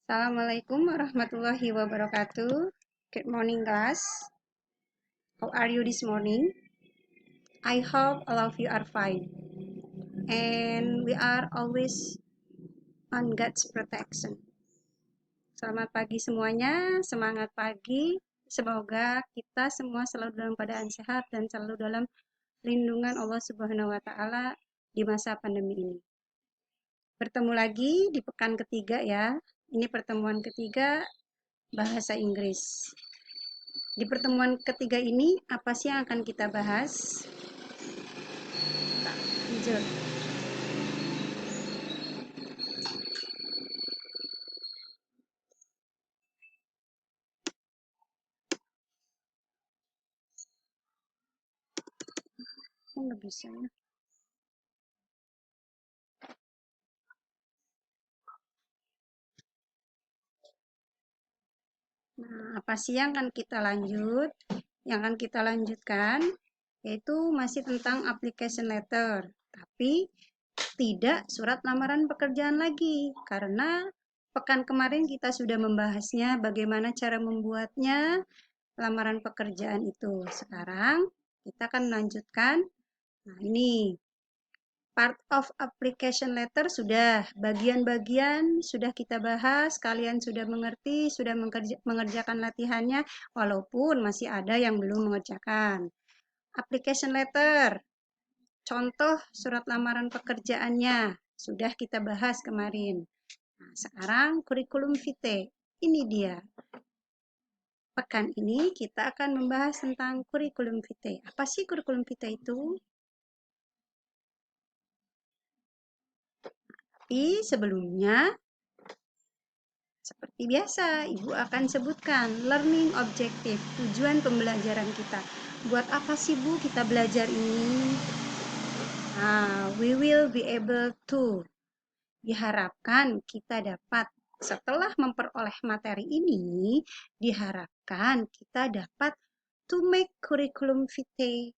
Assalamualaikum warahmatullahi wabarakatuh. Good morning, class. How are you this morning? I hope all of you are fine. And we are always on God's protection. Selamat pagi semuanya, semangat pagi. Semoga kita semua selalu dalam keadaan sehat dan selalu dalam lindungan Allah Subhanahu wa Ta'ala di masa pandemi ini. Bertemu lagi di pekan ketiga ya. Ini pertemuan ketiga bahasa Inggris. Di pertemuan ketiga ini, apa sih yang akan kita bahas? Lanjut. Nggak bisa ya. Nah, apa sih yang akan kita lanjut? Yang akan kita lanjutkan yaitu masih tentang application letter, tapi tidak surat lamaran pekerjaan lagi, karena pekan kemarin kita sudah membahasnya bagaimana cara membuatnya lamaran pekerjaan itu. Sekarang kita akan melanjutkan. Nah, ini part of application letter sudah, bagian-bagian sudah kita bahas, kalian sudah mengerti, sudah mengerjakan latihannya, walaupun masih ada yang belum mengerjakan. Application letter, contoh surat lamaran pekerjaannya, sudah kita bahas kemarin. Nah, sekarang kurikulum vitae, ini dia. Pekan ini kita akan membahas tentang kurikulum vitae. Apa sih kurikulum vitae itu? Tapi sebelumnya, seperti biasa, Ibu akan sebutkan learning objective, tujuan pembelajaran kita. Buat apa sih Bu kita belajar ini? Nah, we will be able to. Diharapkan kita dapat, setelah memperoleh materi ini, diharapkan kita dapat to make curriculum vitae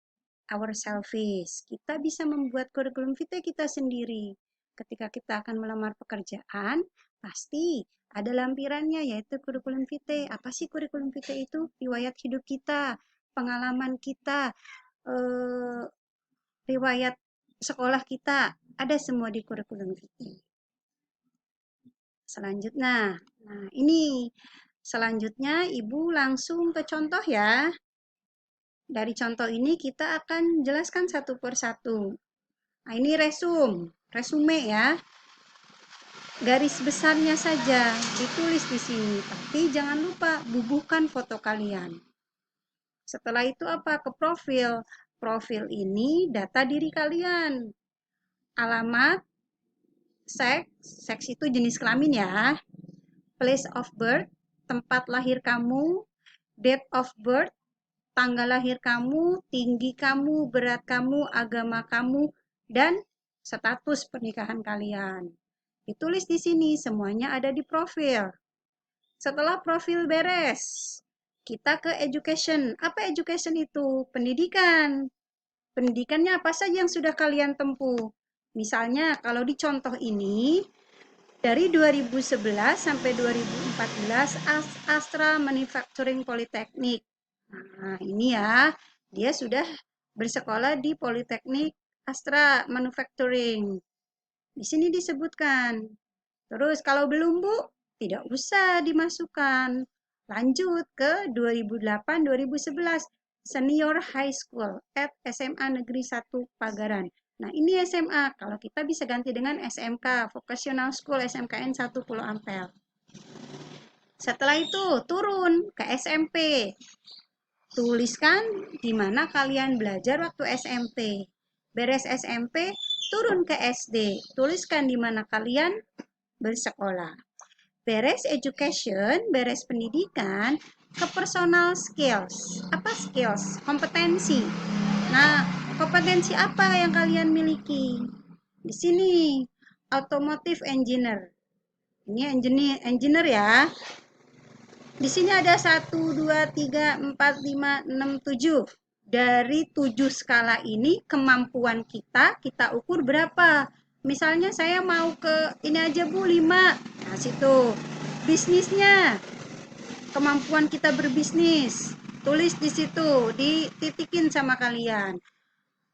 ourselves. Kita bisa membuat kurikulum vitae kita sendiri. Ketika kita akan melamar pekerjaan, pasti ada lampirannya yaitu kurikulum vitae. Apa sih kurikulum vitae itu? Riwayat hidup kita, pengalaman kita, riwayat sekolah kita, ada semua di kurikulum vitae. Selanjutnya, nah ini selanjutnya Ibu langsung ke contoh ya. Dari contoh ini kita akan jelaskan satu persatu. Nah, ini resume ya. Garis besarnya saja ditulis di sini, tapi jangan lupa bubuhkan foto kalian. Setelah itu apa? Ke profil. Profil ini data diri kalian. Alamat, seks itu jenis kelamin ya. Place of birth, tempat lahir kamu. Date of birth, tanggal lahir kamu, tinggi kamu, berat kamu, agama kamu, dan status pernikahan kalian. Ditulis di sini, semuanya ada di profil. Setelah profil beres, kita ke education. Apa education itu? Pendidikan. Pendidikannya apa saja yang sudah kalian tempuh? Misalnya, kalau di contoh ini, dari 2011 sampai 2014, Astra Manufacturing Polytechnic. Nah, ini ya, dia sudah bersekolah di Politeknik Astra Manufacturing. Di sini disebutkan. Terus kalau belum Bu, tidak usah dimasukkan. Lanjut ke 2008-2011, Senior High School at SMA Negeri 1 Pagaran. Nah, ini SMA. Kalau kita bisa ganti dengan SMK, Vocational School SMKN 1 Pulau Ampel. Setelah itu turun ke SMP. Tuliskan di mana kalian belajar waktu SMP. Beres SMP, turun ke SD. Tuliskan di mana kalian bersekolah. Beres education, beres pendidikan, ke personal skills. Apa skills? Kompetensi. Nah, kompetensi apa yang kalian miliki? Di sini, automotive engineer. Ini engineer ya. Di sini ada 1, 2, 3, 4, 5, 6, 7. Dari 7 skala ini, kemampuan kita ukur berapa. Misalnya saya mau ke ini aja Bu, 5. Nah, situ. Bisnisnya, kemampuan kita berbisnis, tulis di situ, dititikin sama kalian.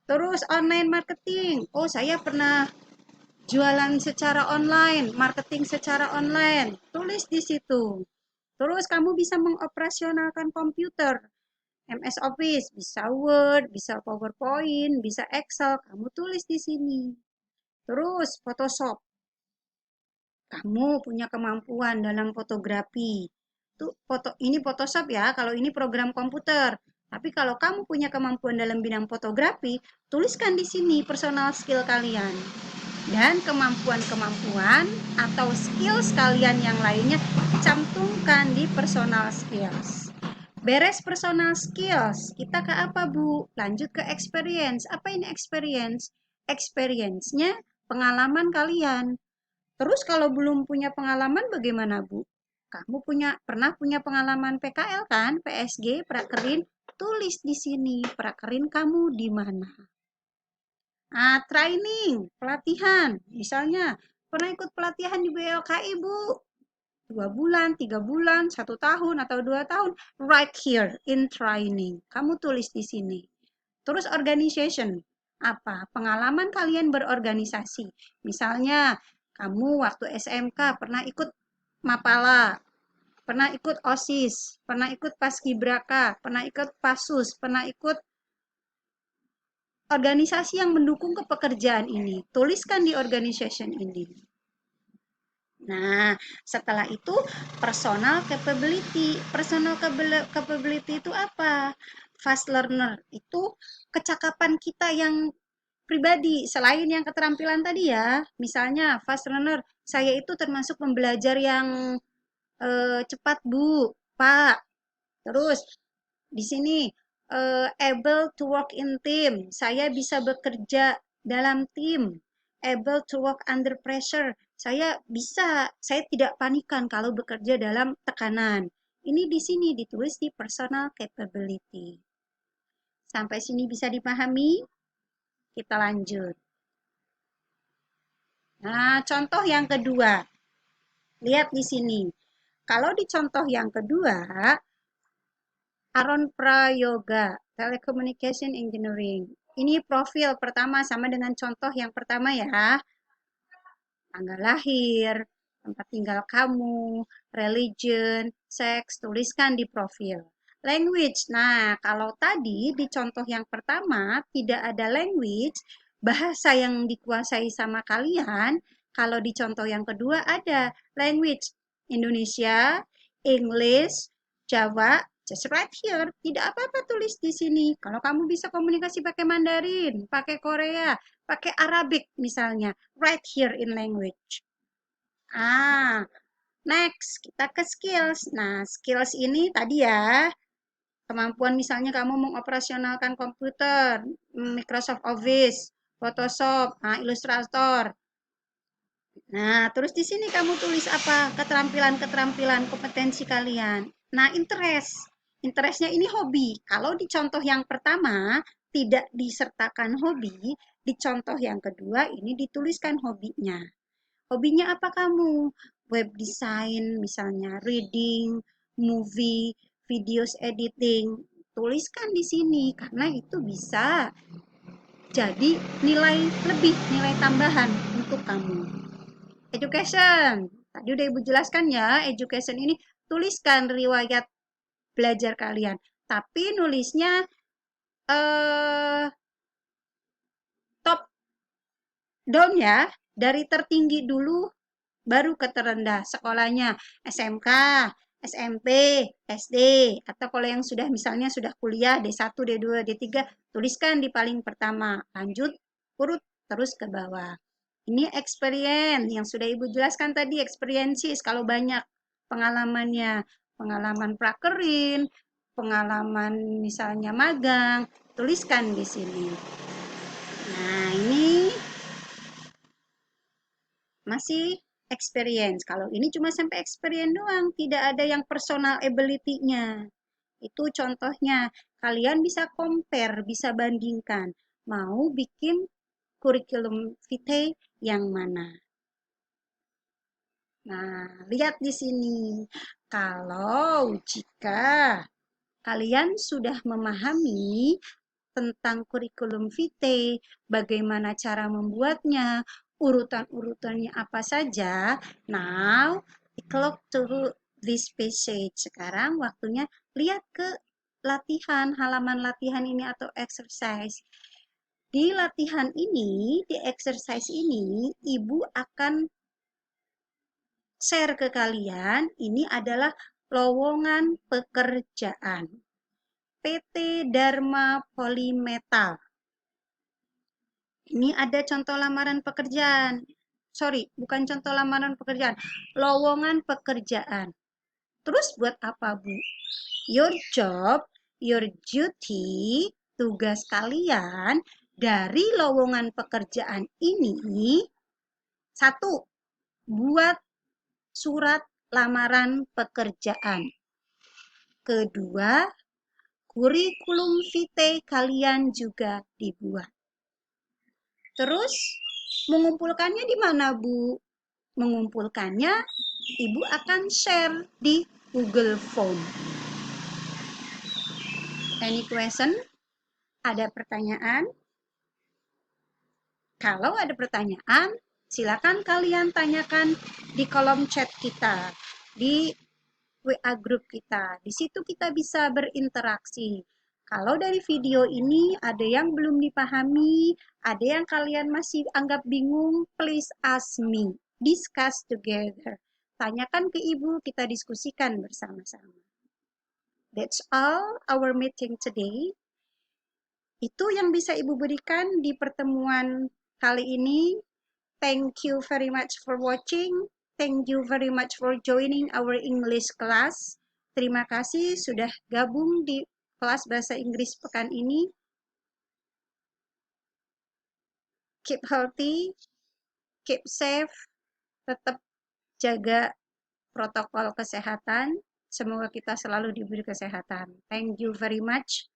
Terus online marketing, oh saya pernah jualan secara online, marketing secara online, tulis di situ. Terus kamu bisa mengoperasionalkan komputer, MS Office, bisa Word, bisa PowerPoint, bisa Excel, kamu tulis di sini. Terus Photoshop, kamu punya kemampuan dalam fotografi. Tuh, ini Photoshop ya, kalau ini program komputer. Tapi kalau kamu punya kemampuan dalam bidang fotografi, tuliskan di sini personal skill kalian. Dan kemampuan-kemampuan atau skills kalian yang lainnya cantumkan di personal skills. Beres personal skills, kita ke apa, Bu? Lanjut ke experience. Apa ini experience? Experience-nya pengalaman kalian. Terus kalau belum punya pengalaman bagaimana, Bu? Kamu pernah punya pengalaman PKL kan? PSG, prakerin, tulis di sini prakerin kamu di mana. Training, pelatihan. Misalnya, pernah ikut pelatihan di BLKI, Bu? 2 bulan, 3 bulan, 1 tahun, atau 2 tahun. Right here in training. Kamu tulis di sini. Terus organization. Apa? Pengalaman kalian berorganisasi. Misalnya, kamu waktu SMK pernah ikut Mapala, pernah ikut OSIS, pernah ikut Paskibraka, pernah ikut PASUS, pernah ikut organisasi yang mendukung kepekerjaan ini. Tuliskan di organization ini. Nah, setelah itu personal capability. Personal capability itu apa? Fast learner itu kecakapan kita yang pribadi selain yang keterampilan tadi ya. Misalnya fast learner, saya itu termasuk pembelajar yang cepat, Bu, Pak. Terus di sini able to work in team. Saya bisa bekerja dalam tim. Able to work under pressure. Saya tidak panikan kalau bekerja dalam tekanan. Ini di sini ditulis di personal capability. Sampai sini bisa dipahami? Kita lanjut. Nah, contoh yang kedua. Lihat di sini. Kalau di contoh yang kedua, Aron Prayoga, Telecommunication Engineering. Ini profil pertama sama dengan contoh yang pertama ya. Tanggal lahir, tempat tinggal kamu, religion, seks, tuliskan di profil. Language. Nah, kalau tadi di contoh yang pertama tidak ada language, bahasa yang dikuasai sama kalian, kalau di contoh yang kedua ada language. Indonesia, English, Jawa, just right here. Tidak apa-apa tulis di sini. Kalau kamu bisa komunikasi pakai Mandarin, pakai Korea, pakai Arabic misalnya, right here in language. Next, kita ke skills. Nah, skills ini tadi ya, kemampuan misalnya kamu mengoperasionalkan komputer, Microsoft Office, Photoshop, Illustrator. Nah, terus di sini kamu tulis apa? Keterampilan-keterampilan kompetensi kalian. Nah, interest. Interestnya ini hobi. Kalau di contoh yang pertama tidak disertakan hobi, di contoh yang kedua ini dituliskan hobinya. Hobinya apa kamu? Web design, misalnya reading, movie, videos editing. Tuliskan di sini karena itu bisa jadi nilai lebih, nilai tambahan untuk kamu. Education. Tadi udah Ibu jelaskan ya, education ini tuliskan riwayat belajar kalian. Tapi nulisnya top down ya, dari tertinggi dulu baru ke terendah. Sekolahnya SMK, SMP, SD, atau kalau yang sudah misalnya sudah kuliah D1, D2, D3, tuliskan di paling pertama. Lanjut urut terus ke bawah. Ini experience yang sudah Ibu jelaskan tadi, experiences kalau banyak pengalamannya, pengalaman prakerin, pengalaman misalnya magang, tuliskan di sini. Nah, ini masih experience. Kalau ini cuma sampai experience doang, tidak ada yang personal ability-nya. Itu contohnya. Kalian bisa compare, bisa bandingkan. Mau bikin kurikulum vitae yang mana? Nah, lihat di sini. Kalau jika kalian sudah memahami tentang kurikulum vitae, bagaimana cara membuatnya, urutan-urutannya apa saja. Now, clock to this passage. Sekarang waktunya lihat ke latihan, halaman latihan ini atau exercise. Di latihan ini, di exercise ini, Ibu akan share ke kalian, ini adalah lowongan pekerjaan. PT Dharma Polymetal. Ini ada contoh lamaran pekerjaan. Sorry, bukan contoh lamaran pekerjaan. Lowongan pekerjaan. Terus buat apa, Bu? Your job, your duty, tugas kalian dari lowongan pekerjaan ini, satu, buat surat lamaran pekerjaan. Kedua, kurikulum vitae kalian juga dibuat. Terus, mengumpulkannya di mana, Bu? Mengumpulkannya, Ibu akan share di Google Form. Any question? Ada pertanyaan? Kalau ada pertanyaan, silakan kalian tanyakan di kolom chat kita, di WA group kita. Di situ kita bisa berinteraksi. Kalau dari video ini ada yang belum dipahami, ada yang kalian masih anggap bingung, please ask me. Discuss together. Tanyakan ke Ibu, kita diskusikan bersama-sama. That's all our meeting today. Itu yang bisa Ibu berikan di pertemuan kali ini. Thank you very much for watching. Thank you very much for joining our English class. Terima kasih sudah gabung di kelas bahasa Inggris pekan ini. Keep healthy, keep safe, tetap jaga protokol kesehatan. Semoga kita selalu diberi kesehatan. Thank you very much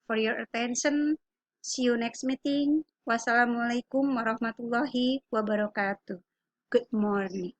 for your attention. See you next meeting. Wassalamualaikum warahmatullahi wabarakatuh. Good morning.